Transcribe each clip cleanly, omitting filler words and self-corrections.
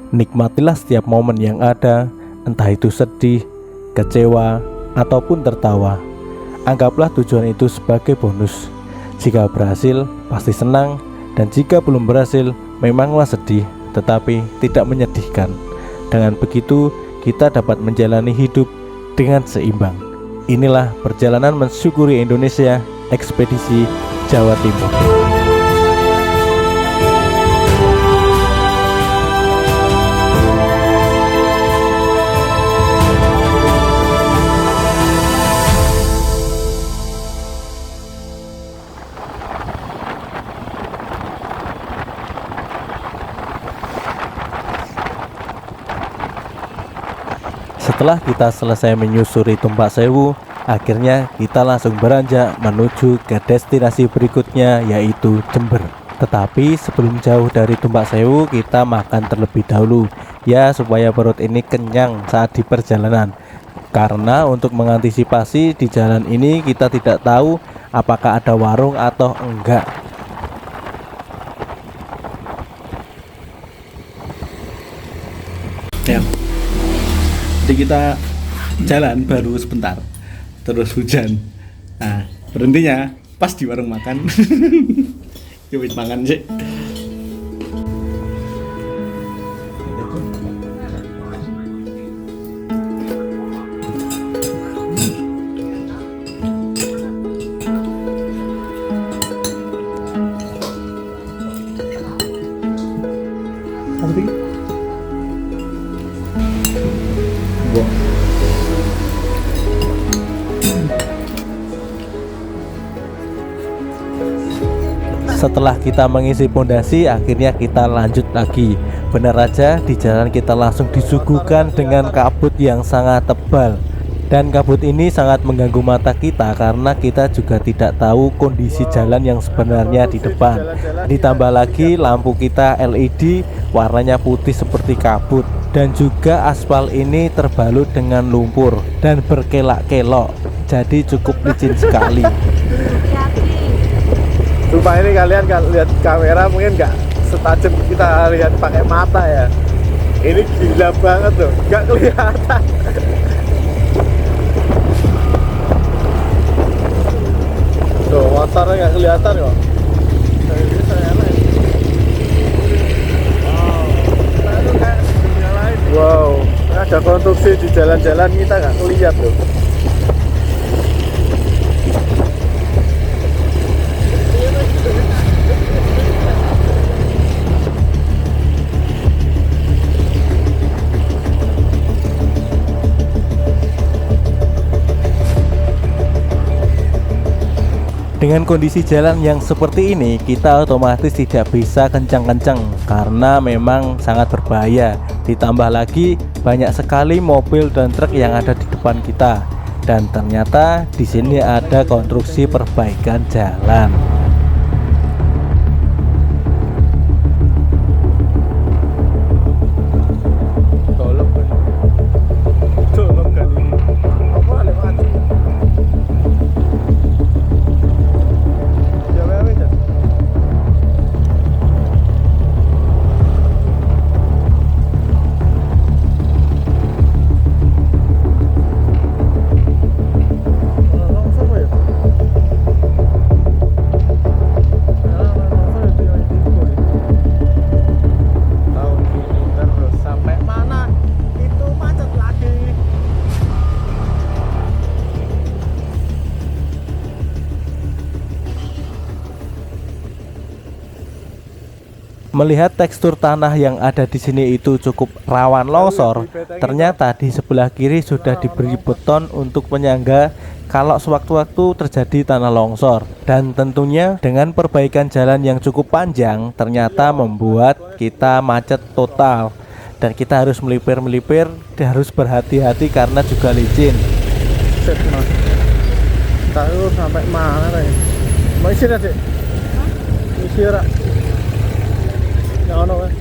Nikmatilah setiap momen yang ada, entah itu sedih, kecewa, ataupun tertawa. Anggaplah tujuan itu sebagai bonus. Jika berhasil, pasti senang, dan jika belum berhasil, memanglah sedih, tetapi tidak menyedihkan. Dengan begitu, kita dapat menjalani hidup dengan seimbang. Inilah perjalanan mensyukuri Indonesia, ekspedisi Jawa Timur. Setelah kita selesai menyusuri Tumpak Sewu, akhirnya kita langsung beranjak menuju ke destinasi berikutnya, yaitu Jember. Tetapi sebelum jauh dari Tumpak Sewu, kita makan terlebih dahulu, ya, supaya perut ini kenyang saat di perjalanan. Karena untuk mengantisipasi di jalan ini kita tidak tahu apakah ada warung atau enggak. Ya. Jadi kita jalan baru sebentar, terus hujan. Nah, berhentinya pas di warung makan. Yuk makan sih. Setelah kita mengisi pondasi, akhirnya kita lanjut lagi. Benar aja, di jalan kita langsung disuguhkan dengan kabut yang sangat tebal. Dan kabut ini sangat mengganggu mata kita karena kita juga tidak tahu kondisi jalan yang sebenarnya di depan. Ditambah lagi lampu kita LED warnanya putih seperti kabut. Dan juga aspal ini terbalut dengan lumpur dan berkelak-kelok. Jadi cukup licin sekali. Sumpah ini kalian lihat kamera mungkin nggak setajam kita lihat pakai mata ya. Ini gila banget loh, nggak kelihatan. Tuh motornya nggak kelihatan kok. Wow, ada konstruksi di jalan-jalan kita nggak kelihatan loh. Dengan kondisi jalan yang seperti ini, kita otomatis tidak bisa kencang-kencang karena memang sangat berbahaya. Ditambah lagi banyak sekali mobil dan truk yang ada di depan kita. Dan ternyata di sini ada konstruksi perbaikan jalan. Melihat tekstur tanah yang ada di sini itu cukup rawan longsor, ternyata di sebelah kiri sudah diberi beton untuk penyangga kalau sewaktu-waktu terjadi tanah longsor. Dan tentunya dengan perbaikan jalan yang cukup panjang, ternyata membuat kita macet total. Dan kita harus melipir-melipir, harus berhati-hati karena juga licin. Tahu sampai mana ya? Mau isi aja. Isi ora. Ya ono kan?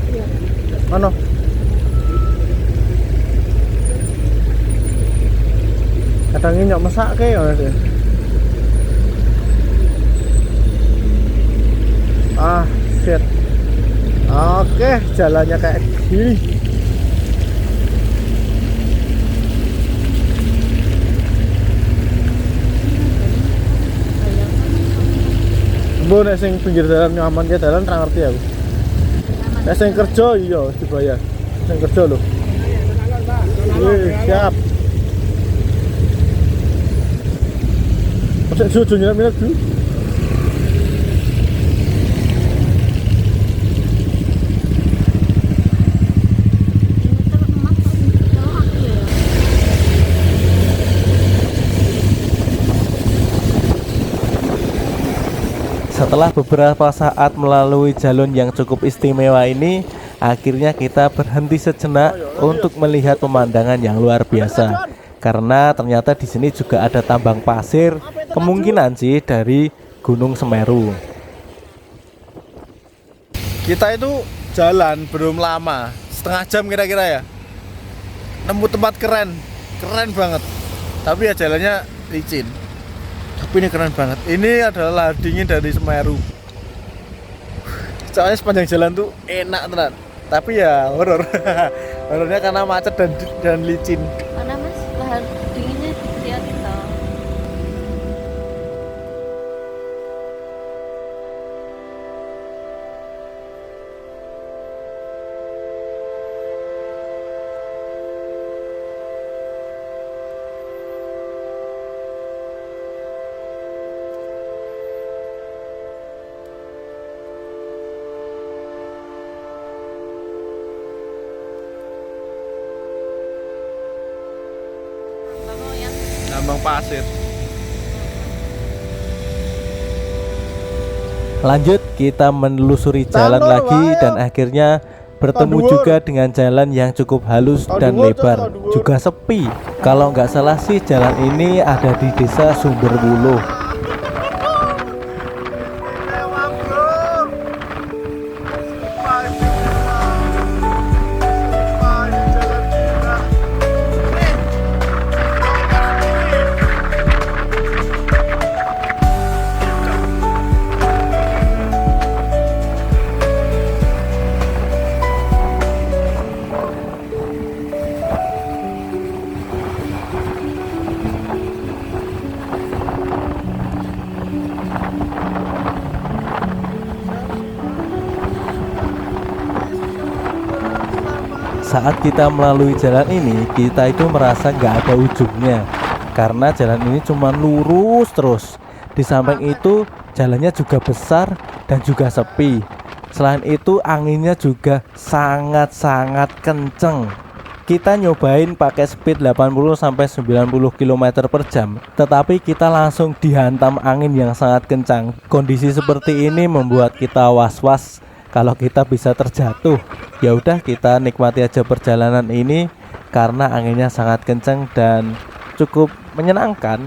Iya. Ono. Kadang ini nyok masak ke ya sih. Ah, shit. Oke, jalannya kayak gini. Bu, nek sing pinggir jalan nyaman ke jalan ra ngerti aku. Nek sing kerja iya dibayar. Sing kerja lho. Wih, siap. Masuk jujur minat dulu. Setelah beberapa saat melalui jalur yang cukup istimewa ini, akhirnya kita berhenti sejenak untuk melihat pemandangan yang luar biasa. Karena ternyata di sini juga ada tambang pasir, kemungkinan sih dari Gunung Semeru. Kita itu jalan belum lama, setengah jam kira-kira ya. Nemu tempat keren banget. Tapi ya jalannya licin. Tapi ini keren banget. Ini adalah dingin dari Semeru. Soalnya sepanjang jalan tuh enak tenan. Tapi ya horor. Horornya karena macet dan licin. Mana mas, lahar dinginnya dia kita. Tambang pasir. Lanjut, kita menelusuri jalan Tandur, lagi ayo. dan akhirnya bertemu Tandur. juga dengan jalan yang cukup halus dan Tandur, lebar, tandur. juga sepi. Kalau nggak salah sih jalan ini ada di desa Sumberwuluh. Saat kita melalui jalan ini, kita itu merasa nggak ada ujungnya karena jalan ini cuma lurus terus. Di samping itu jalannya juga besar dan juga sepi. Selain itu anginnya juga sangat-sangat kenceng. Kita nyobain pakai speed 80-90 km per jam, tetapi kita langsung dihantam angin yang sangat kencang. Kondisi seperti ini membuat kita was-was kalau kita bisa terjatuh. Ya udah, kita nikmati aja perjalanan ini karena anginnya sangat kencang dan cukup menyenangkan.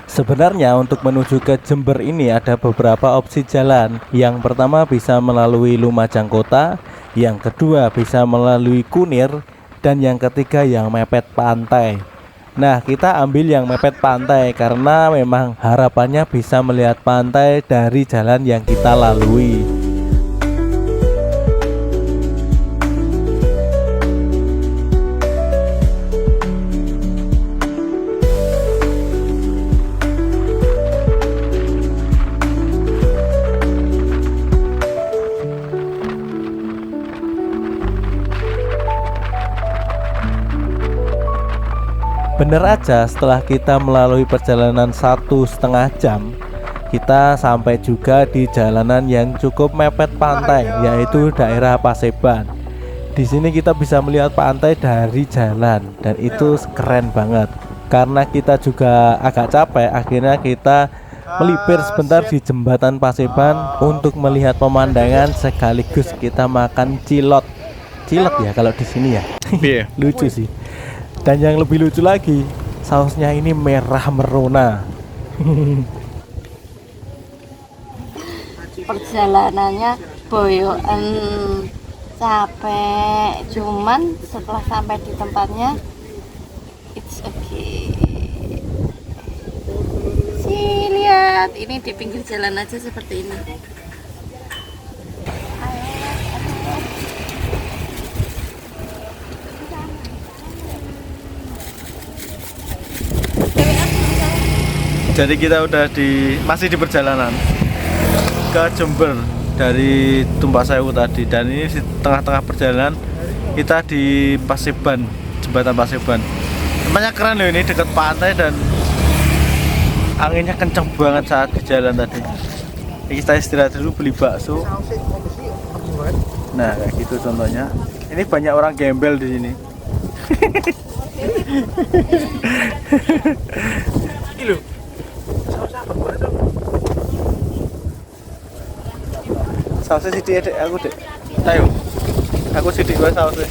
Sebenarnya untuk menuju ke Jember ini ada beberapa opsi jalan. Yang pertama bisa melalui Lumajang Kota, yang kedua bisa melalui Kunir, dan yang ketiga yang mepet pantai. Nah, kita ambil yang mepet pantai karena memang harapannya bisa melihat pantai dari jalan yang kita lalui. Bener aja, setelah kita melalui perjalanan 1,5 jam, kita sampai juga di jalanan yang cukup mepet pantai, yaitu daerah Paseban. Di sini kita bisa melihat pantai dari jalan dan itu keren banget. Karena kita juga agak capek, akhirnya kita melipir sebentar di jembatan Paseban untuk melihat pemandangan sekaligus kita makan cilok. Cilok ya kalau di sini ya. Iya. Lucu sih. Dan yang lebih lucu lagi, sausnya ini merah merona. Perjalanannya boyoan, capek, cuman setelah sampai di tempatnya it's okay. Sih, lihat ini di pinggir jalan aja seperti ini. Jadi kita udah masih di perjalanan ke Jember dari Tumpasewu tadi, dan ini di tengah-tengah perjalanan kita di Paseban, jembatan Paseban. Tempatnya keren loh, ini dekat pantai dan anginnya kenceng banget saat di jalan tadi. Jadi kita istirahat dulu, beli bakso. Nah kayak gitu contohnya. Ini banyak orang gembel di sini. Ini loh. Sausnya sidik dek, aku dek. Ayo. Aku sidik gue sausnya.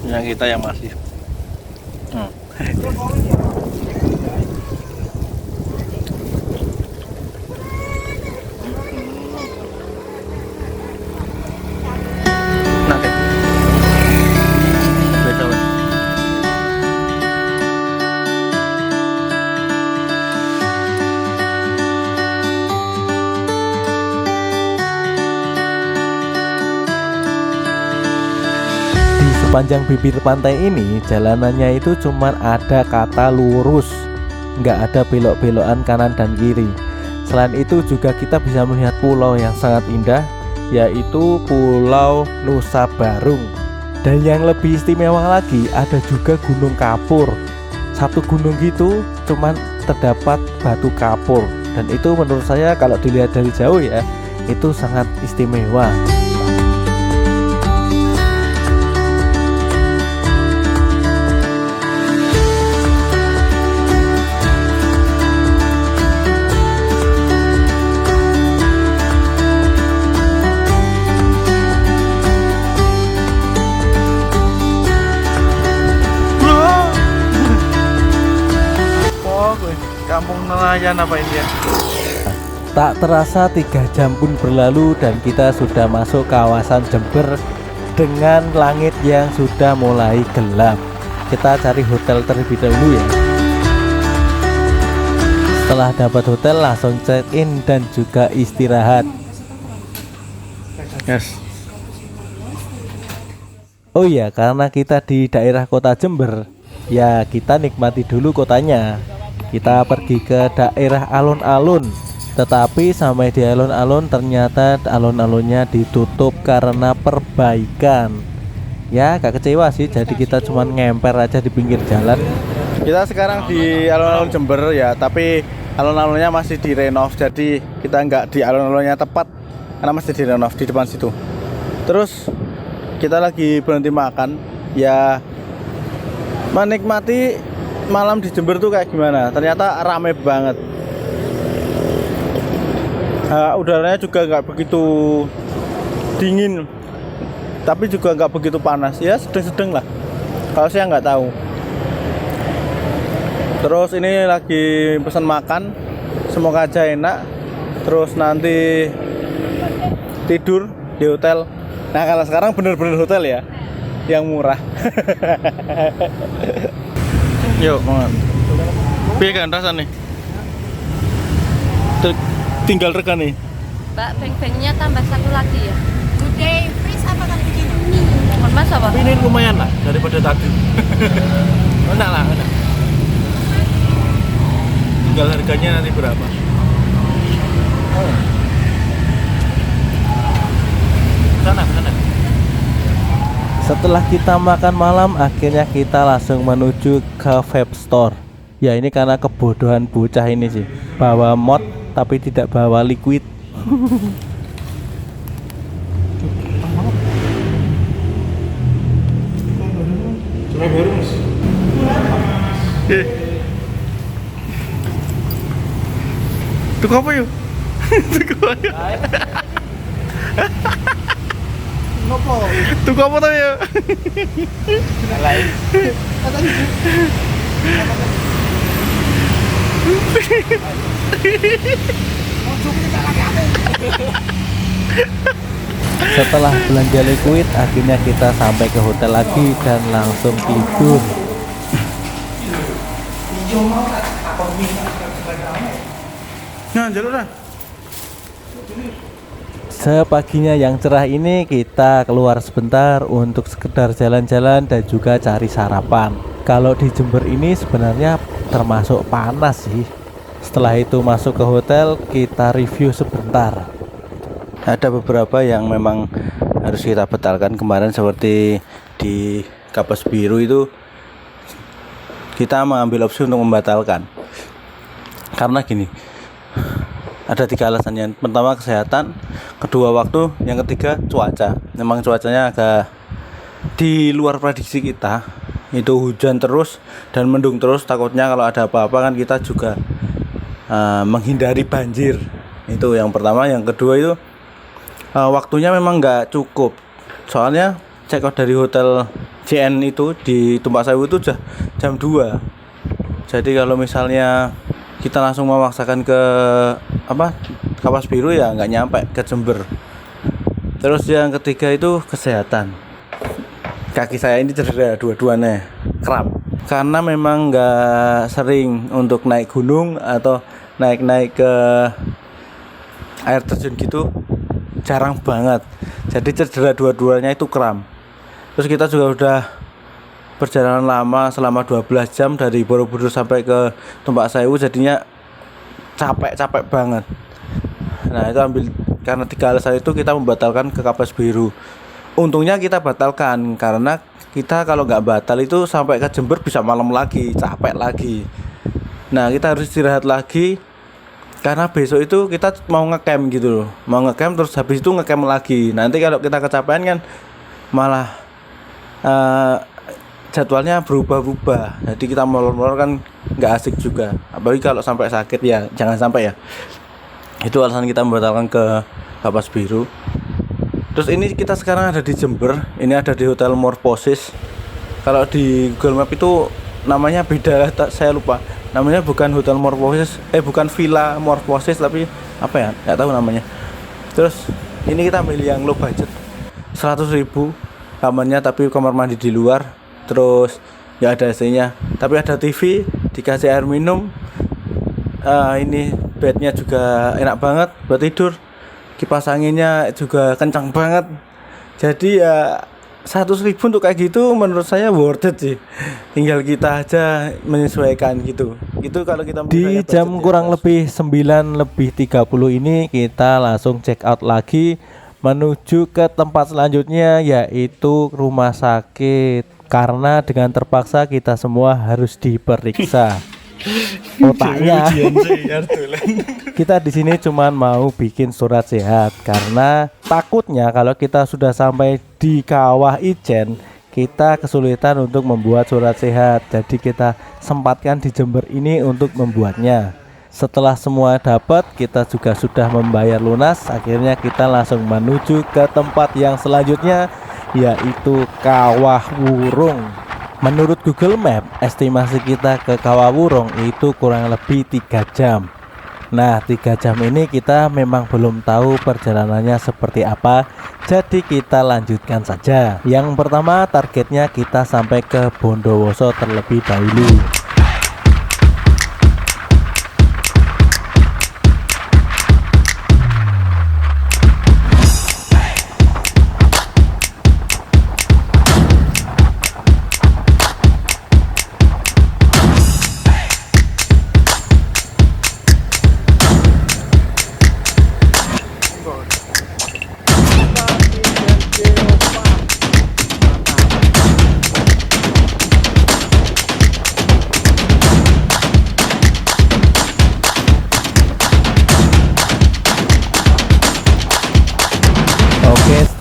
Yang kita yang masih. Nah, dek. Beda, weh. Sepanjang bibir pantai ini jalanannya itu cuman ada kata lurus, nggak ada belok-belokan kanan dan kiri. Selain itu juga kita bisa melihat pulau yang sangat indah, yaitu Pulau Nusa Barung. Dan yang lebih istimewa lagi ada juga Gunung Kapur. Satu gunung gitu cuman terdapat batu kapur, dan itu menurut saya kalau dilihat dari jauh ya itu sangat istimewa. Kampung nelayan apa ini ya? Tak terasa 3 jam pun berlalu dan kita sudah masuk kawasan Jember dengan langit yang sudah mulai gelap. Kita cari hotel terlebih dahulu ya. Setelah dapat hotel langsung check in dan juga istirahat. Yes. Oh iya, karena kita di daerah kota Jember, ya kita nikmati dulu kotanya. Kita pergi ke daerah alun-alun, tetapi sampai di alun-alun ternyata alun-alunnya ditutup karena perbaikan. Ya agak kecewa sih, jadi kita cuma ngemper aja di pinggir jalan. Kita sekarang di alun-alun Jember ya, tapi alun-alunnya masih direnov, jadi kita nggak di alun-alunnya tepat karena masih direnov di depan situ. Terus kita lagi berhenti makan, ya menikmati malam di Jember tuh kayak gimana. Ternyata rame banget. Udaranya juga nggak begitu dingin, tapi juga nggak begitu panas, ya sedang-sedang lah. Kalau saya nggak tahu. Terus ini lagi pesan makan, semoga aja enak. Terus nanti tidur di hotel. Nah kalau sekarang bener-bener hotel ya, yang murah. Yuk, banget. Piye kan rasanya? Tinggal rekan nih. Mbak, beng-bengnya tambah 1 lagi ya. Gede freeze apa tadi begini? Mas apa? Tapi ini lumayan lah daripada tadi. Enak lah, enak. Tinggal harganya nanti berapa? Sana. Setelah kita makan malam, akhirnya kita langsung menuju ke vape store. Ya ini karena kebodohan bocah ini sih, bawa mod tapi tidak bawa liquid. Tuku apa yuk? Tuku apa yuk? Tuku apa tuh yuk? Lain. Setelah belanja liquid, akhirnya kita sampai ke hotel lagi dan langsung tidur. Nah, jalur lah. Sepaginya yang cerah ini kita keluar sebentar untuk sekedar jalan-jalan dan juga cari sarapan. Kalau di Jember ini sebenarnya termasuk panas sih. Setelah itu masuk ke hotel, kita review sebentar. Ada beberapa yang memang harus kita batalkan kemarin, seperti di Kapas Biru itu kita mengambil opsi untuk membatalkan. Karena gini, ada 3 alasannya. Pertama kesehatan, kedua waktu, yang ketiga cuaca. Memang cuacanya agak di luar prediksi kita. Itu hujan terus dan mendung terus, takutnya kalau ada apa-apa kan kita juga menghindari banjir. Itu yang pertama. Yang kedua itu waktunya memang nggak cukup. Soalnya check out dari hotel JN itu di Tumpak Sewu itu udah jam 2. Jadi kalau misalnya kita langsung memaksakan ke Kapas Biru ya nggak nyampe ke Jember. Terus yang ketiga itu kesehatan. Kaki saya ini cedera dua-duanya, kram. Karena memang nggak sering untuk naik gunung atau naik ke air terjun gitu, jarang banget. Jadi cedera dua-duanya itu kram. Terus kita juga udah perjalanan lama selama 12 jam dari Borobudur sampai ke Tumpak Sewu, jadinya capek banget. Nah itu karena 3 alasan itu kita membatalkan ke Kapas Biru. Untungnya kita batalkan, karena kita kalau nggak batal itu sampai ke Jember bisa malam lagi, capek lagi. Nah kita harus istirahat lagi, karena besok itu kita mau ngecamp gitu loh. Mau ngecamp terus habis itu ngecamp lagi. Nanti kalau kita kecapean kan malah jadwalnya berubah-ubah. Jadi kita molor-molor kan nggak asik juga. Apalagi kalau sampai sakit ya jangan sampai ya. Itu alasan kita membatalkan ke Kapas Biru. Terus ini kita sekarang ada di Jember. Ini ada di Hotel Morphosis. Kalau di Google Map itu namanya beda, saya lupa. Namanya bukan Hotel Morphosis, bukan Villa Morphosis, tapi apa ya? Nggak tahu namanya. Terus ini kita ambil yang low budget, 100.000 kamarnya, tapi kamar mandi di luar. Terus ya ada AC-nya, tapi ada TV, dikasih air minum. Ini bednya juga enak banget buat tidur. Kipas anginnya juga kencang banget. Jadi ya 100.000 untuk kayak gitu menurut saya worth it sih. Tinggal kita aja menyesuaikan gitu. Itu kalau kita di jam kurang lebih 9:30 ini kita langsung check out lagi menuju ke tempat selanjutnya, yaitu rumah sakit. Karena dengan terpaksa kita semua harus diperiksa otaknya. Kita di sini cuma mau bikin surat sehat, karena takutnya kalau kita sudah sampai di Kawah Ijen kita kesulitan untuk membuat surat sehat. Jadi kita sempatkan di Jember ini untuk membuatnya. Setelah semua dapat, kita juga sudah membayar lunas. Akhirnya kita langsung menuju ke tempat yang selanjutnya, yaitu Kawah Wurung. Menurut Google Map, estimasi kita ke Kawah Wurung itu kurang lebih 3 jam. Nah 3 jam ini kita memang belum tahu perjalanannya seperti apa, jadi kita lanjutkan saja. Yang pertama targetnya kita sampai ke Bondowoso terlebih dahulu.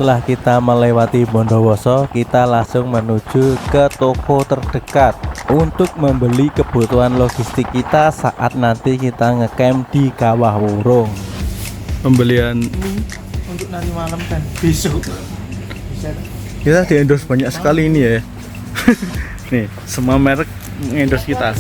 Setelah kita melewati Bondowoso, kita langsung menuju ke toko terdekat untuk membeli kebutuhan logistik kita saat nanti kita ngecamp di Kawah Wurung. Pembelian ini untuk nanti malam dan besok. Kita di endorse banyak sekali ini ya. Nih, semua merek endorse kita.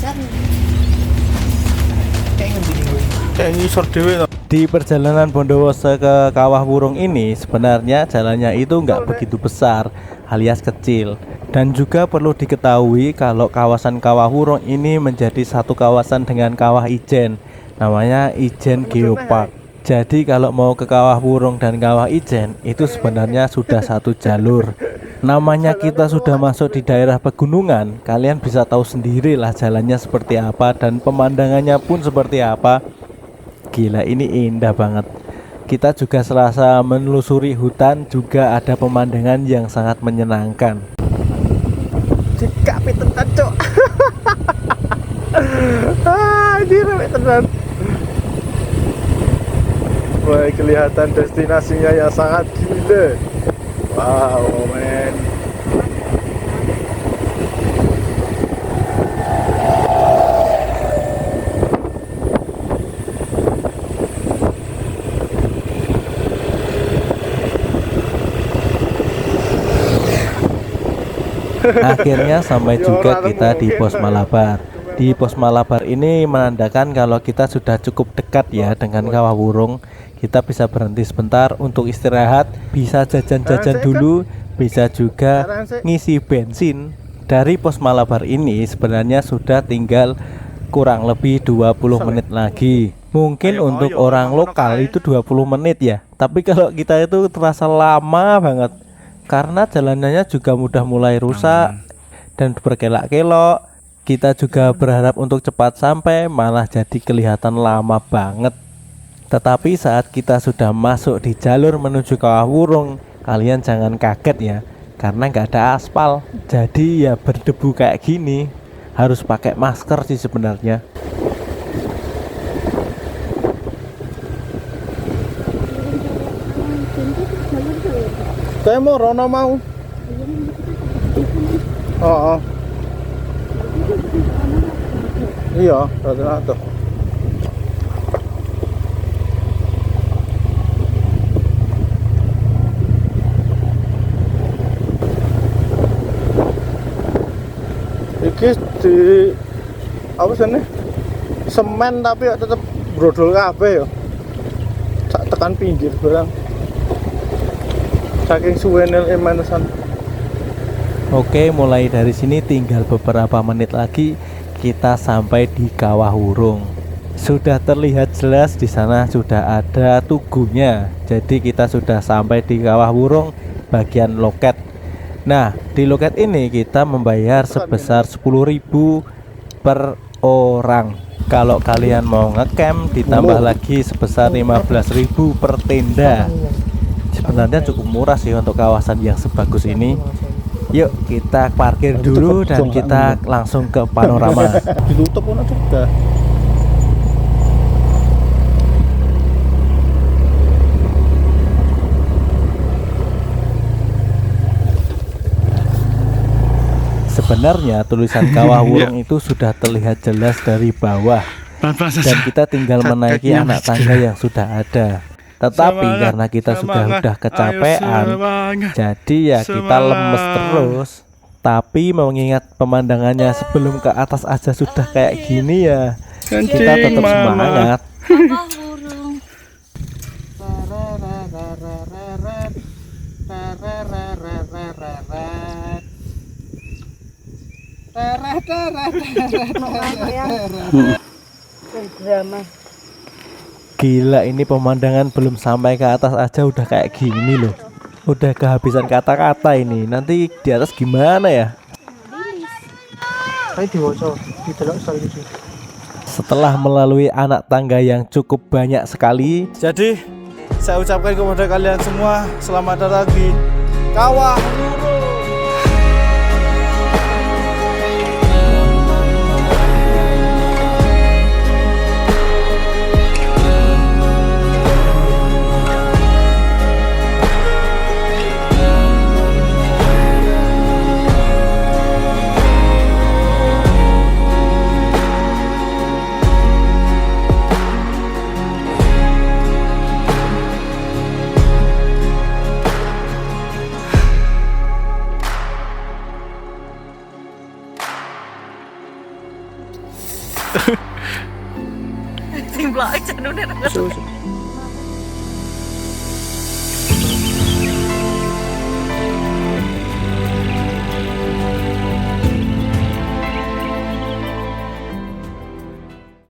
Kayak ngisor dewe. Di perjalanan Bondowoso ke Kawah Wurung ini sebenarnya jalannya itu nggak begitu besar alias kecil, dan juga perlu diketahui kalau kawasan Kawah Wurung ini menjadi satu kawasan dengan Kawah Ijen, namanya Ijen Geopark. Jadi kalau mau ke Kawah Wurung dan Kawah Ijen itu sebenarnya sudah satu jalur. Namanya kita sudah masuk di daerah pegunungan, kalian bisa tahu sendiri lah jalannya seperti apa dan pemandangannya pun seperti apa. Gila, ini indah banget. Kita juga serasa menelusuri hutan, juga ada pemandangan yang sangat menyenangkan. Jika tenan cok. Ini rame tenan. Wah, kelihatan destinasinya yang sangat gila. Wow, men. Akhirnya sampai juga kita di Pos Malabar. Di Pos Malabar ini menandakan kalau kita sudah cukup dekat ya dengan Kawah Wurung. Kita bisa berhenti sebentar untuk istirahat, bisa jajan-jajan dulu, bisa juga ngisi bensin. Dari Pos Malabar ini sebenarnya sudah tinggal kurang lebih 20 menit lagi. Mungkin untuk orang lokal itu 20 menit ya, tapi kalau kita itu terasa lama banget karena jalanannya juga mudah mulai rusak dan berkelak-kelok. Kita juga berharap untuk cepat sampai, malah jadi kelihatan lama banget. Tetapi saat kita sudah masuk di jalur menuju Kawah Wurung, kalian jangan kaget ya, karena nggak ada aspal. Jadi ya berdebu kayak gini, harus pakai masker sih sebenarnya. Saya mau Rono mau. Oh. Iya, rata-rata. Iki di apa sini? Semen tapi tetap brodol kabeh ya. Sak tekan pinggir barang. Saking suwenel emanesan. Oke, mulai dari sini tinggal beberapa menit lagi kita sampai di Kawah Wurung. Sudah terlihat jelas di sana sudah ada tugunya. Jadi kita sudah sampai di Kawah Wurung bagian loket. Nah, di loket ini kita membayar sebesar 10.000 per orang. Kalau kalian mau ngecamp ditambah lagi sebesar 15.000 per tenda. Sebenarnya cukup murah sih untuk kawasan yang sebagus ini. Yuk kita parkir dulu dan kita langsung ke panorama. Ditutup pun juga. Sebenarnya tulisan Kawah Wurung itu sudah terlihat jelas dari bawah, dan kita tinggal menaiki anak tangga yang sudah ada. Tetapi karena kita sudah kecapean, jadi ya kita lemes terus. Tapi mengingat pemandangannya sebelum ke atas aja sudah kayak gini ya, kita tetap semangat. Kawah Wurung. Gila, ini pemandangan belum sampai ke atas aja udah kayak gini loh. Udah kehabisan kata-kata ini. Nanti di atas gimana ya? Setelah melalui anak tangga yang cukup banyak sekali, Jadi saya ucapkan kepada kalian semua selamat datang di Kawah Wurung. Sing blok aja udah.